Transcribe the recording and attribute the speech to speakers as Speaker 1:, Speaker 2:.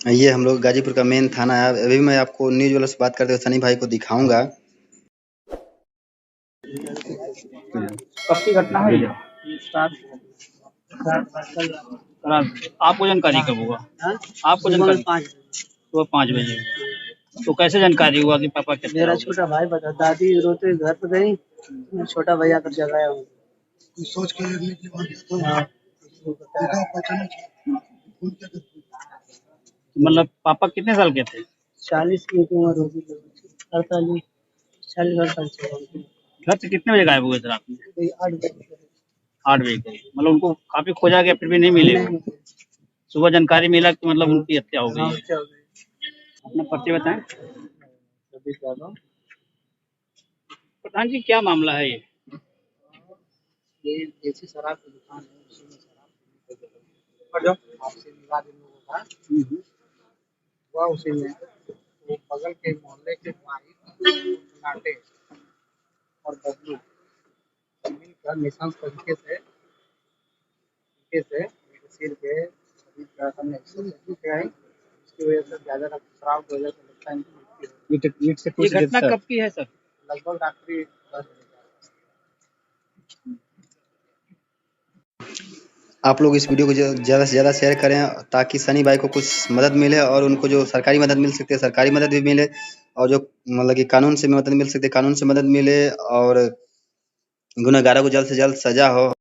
Speaker 1: ये हम लोग गाजीपुर का मेन थाना है। अभी मैं आपको न्यूज वालों से बात करते हुए सनी भाई को दिखाऊंगा।
Speaker 2: कब की घटना है ये? आपको जानकारी कब हुआ? आपको जानकारी सुबह 5 बजे। तो कैसे जानकारी हुआ कि पापा कितने?
Speaker 3: मेरा छोटा भाई बता, दादी रोते घर पे गई, छोटा भैया कर जगाया हूँ।
Speaker 4: सोच के
Speaker 2: मतलब पापा कितने साल के थे?
Speaker 3: 40 की उम्र होगी, 48 40 48।
Speaker 2: घर से कितने बजे गायब हुए थे रात में?
Speaker 3: 8 बजे।
Speaker 2: 8 बजे गए, मतलब उनको काफी खोजा गया फिर भी नहीं मिले। सुबह जानकारी मिला कि मतलब उनकी हत्या हो गई है। अपना पर्ची बताएं। प्रधान जी, क्या मामला है ये?
Speaker 3: ये देसी शराब की दुकान है, उसी में शराब आपसे मिला दिन लोगों का हुआ उसी में। वो बगल के मोहल्ले के भाई नाटे और बबलू मिलकर निशांत तरीके से मेरे सिर पे शरीर का हमने किया है। इसकी वजह से ज्यादा शराब की वजह से लगता है इनकी मृत्यु हुई है।
Speaker 2: ये घटना कब की है सर?
Speaker 3: लगभग रात्रि 10 बजे।
Speaker 1: आप लोग इस वीडियो को ज़्यादा से ज़्यादा शेयर करें ताकि सनी भाई को कुछ मदद मिले और उनको जो सरकारी मदद मिल सकती है सरकारी मदद भी मिले, और जो मतलब कि कानून से मदद मिल सकती है कानून से मदद मिले, और गुनहगारों को जल्द से जल्द सजा हो।